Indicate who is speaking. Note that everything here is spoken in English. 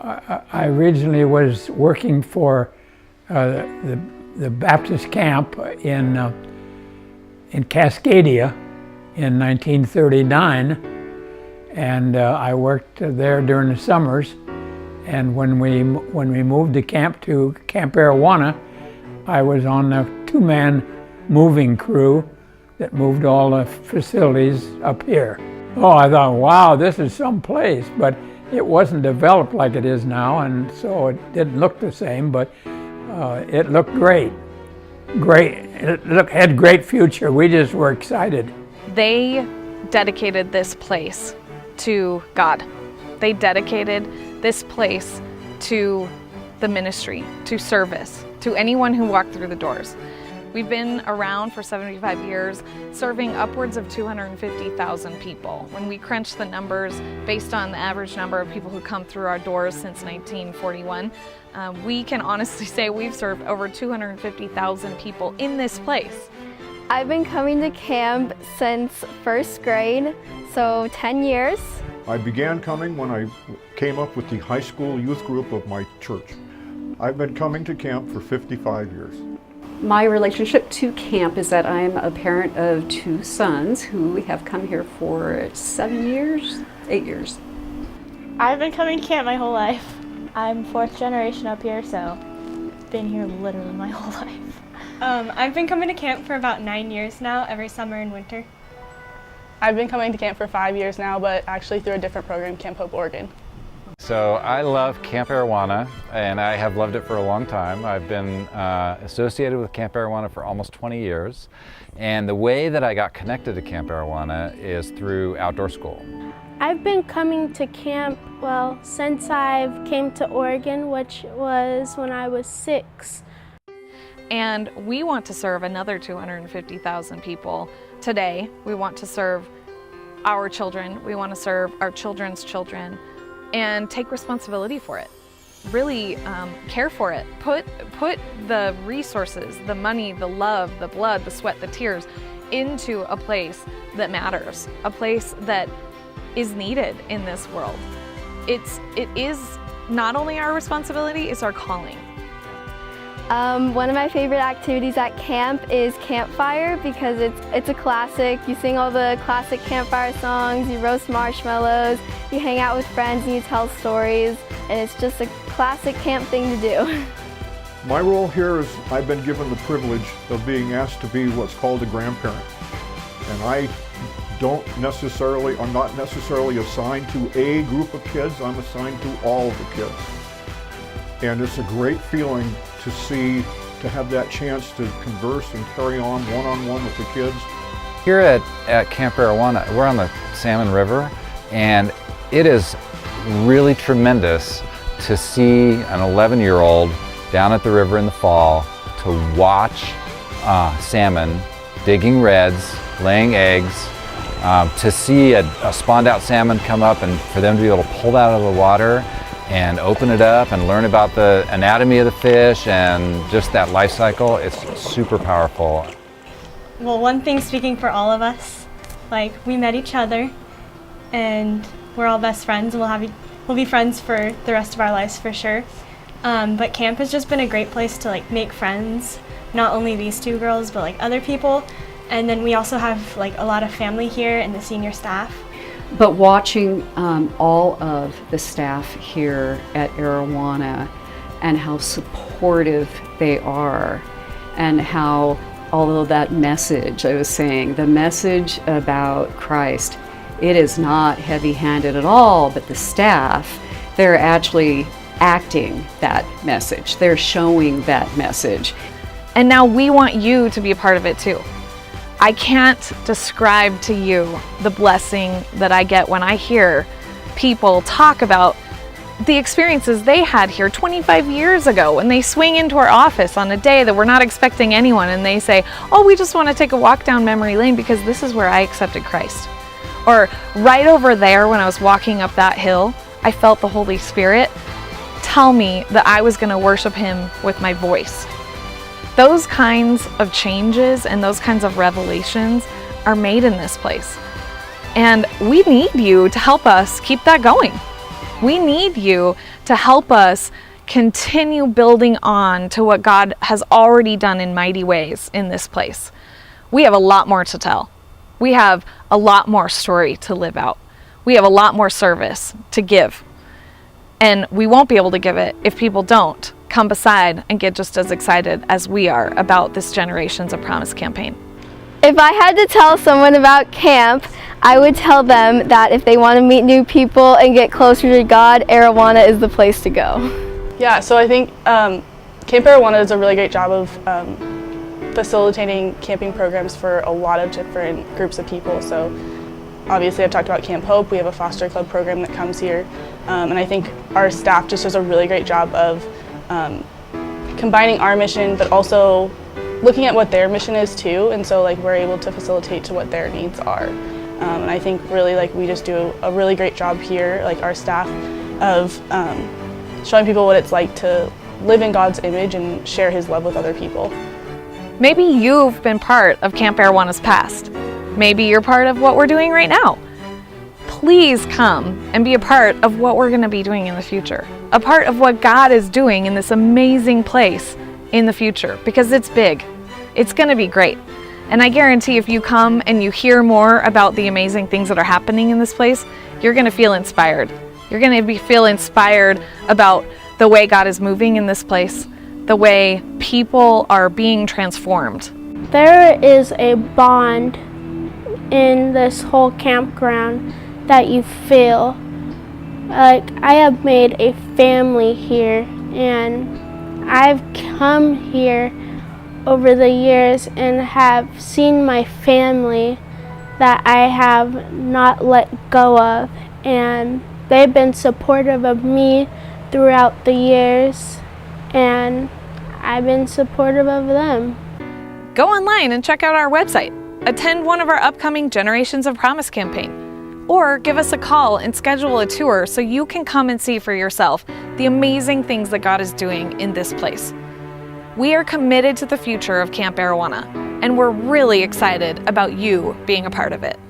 Speaker 1: I originally was working for the Baptist camp in Cascadia in 1939, and I worked there during the summers. And when we moved to Camp Arowana, I was on a two-man moving crew that moved all the facilities up here. Oh, I thought, wow, this is some place, but it wasn't developed like it is now, and so it didn't look the same, but it looked great. It had great future. We just were excited.
Speaker 2: They dedicated this place to God. They dedicated this place to the ministry, to service, to anyone who walked through the doors. We've been around for 75 years, serving upwards of 250,000 people. When we crunch the numbers based on the average number of people who come through our doors since 1941, we can honestly say we've served over 250,000 people in this place.
Speaker 3: I've been coming to camp since first grade, so 10 years.
Speaker 4: I began coming when I came up with the high school youth group of my church. I've been coming to camp for 55 years.
Speaker 5: My relationship to camp is that I'm a parent of two sons who have come here for 8 years.
Speaker 6: I've been coming to camp my whole life. I'm fourth generation up here, so been here literally my whole life.
Speaker 7: I've been coming to camp for about 9 years now, every summer and winter.
Speaker 8: I've been coming to camp for 5 years now, but actually through a different program, Camp Hope, Oregon.
Speaker 9: So I love Camp Arowana, and I have loved it for a long time. I've been associated with Camp Arowana for almost 20 years. And the way that I got connected to Camp Arowana is through outdoor school.
Speaker 10: I've been coming to camp, since I've came to Oregon, which was when I was 6.
Speaker 2: And we want to serve another 250,000 people today. We want to serve our children. We want to serve our children's children and take responsibility for it. Really care for it. Put the resources, the money, the love, the blood, the sweat, the tears into a place that matters, a place that is needed in this world. It is not only our responsibility, it's our calling.
Speaker 3: One of my favorite activities at camp is campfire because it's a classic. You sing all the classic campfire songs, you roast marshmallows, you hang out with friends and you tell stories, and it's just a classic camp thing to do.
Speaker 4: My role here is I've been given the privilege of being asked to be what's called a grandparent. And I'm not necessarily assigned to a group of kids, I'm assigned to all of the kids. And it's a great feeling to have that chance to converse and carry on one-on-one with the kids.
Speaker 9: Here at Camp Arowana, we're on the Salmon River, and it is really tremendous to see an 11-year-old down at the river in the fall to watch salmon digging redds, laying eggs, to see a spawned out salmon come up and for them to be able to pull that out of the water and open it up and learn about the anatomy of the fish and just that life cycle. It's super powerful.
Speaker 7: Well, one thing speaking for all of us, we met each other and we're all best friends and we'll be friends for the rest of our lives for sure. But camp has just been a great place to make friends, not only these two girls, but other people. And then we also have a lot of family here and the senior staff.
Speaker 5: But watching all of the staff here at Arowana and how supportive they are, and how, although that message, I was saying, the message about Christ, it is not heavy-handed at all, but the staff, they're actually acting that message. They're showing that message.
Speaker 2: And now we want you to be a part of it too. I can't describe to you the blessing that I get when I hear people talk about the experiences they had here 25 years ago when they swing into our office on a day that we're not expecting anyone and they say, oh, we just want to take a walk down memory lane because this is where I accepted Christ. Or right over there when I was walking up that hill, I felt the Holy Spirit tell me that I was going to worship Him with my voice. Those kinds of changes and those kinds of revelations are made in this place. And we need you to help us keep that going. We need you to help us continue building on to what God has already done in mighty ways in this place. We have a lot more to tell. We have a lot more story to live out. We have a lot more service to give. And we won't be able to give it if people don't come beside and get just as excited as we are about this Generations of Promise campaign.
Speaker 3: If I had to tell someone about camp, I would tell them that if they want to meet new people and get closer to God, Arowana is the place to go.
Speaker 8: Yeah, so I think Camp Arowana does a really great job of facilitating camping programs for a lot of different groups of people. So obviously I've talked about Camp Hope. We have a foster club program that comes here. And I think our staff just does a really great job of combining our mission, but also looking at what their mission is too. And so like we're able to facilitate to what their needs are. And I think really like we just do a really great job here, like our staff, of showing people what it's like to live in God's image and share His love with other people.
Speaker 2: Maybe you've been part of Camp Arawana's past. Maybe you're part of what we're doing right now. Please come and be a part of what we're going to be doing in the future. A part of what God is doing in this amazing place in the future, because it's big. It's going to be great. And I guarantee if you come and you hear more about the amazing things that are happening in this place, you're going to feel inspired. You're going to feel inspired about the way God is moving in this place, the way people are being transformed.
Speaker 10: There is a bond in this whole campground that you feel. Like, I have made a family here, and I've come here over the years and have seen my family that I have not let go of, and they've been supportive of me throughout the years, and I've been supportive of them.
Speaker 2: Go online and check out our website. Attend one of our upcoming Generations of Promise campaign. Or give us a call and schedule a tour so you can come and see for yourself the amazing things that God is doing in this place. We are committed to the future of Camp Arowana, and we're really excited about you being a part of it.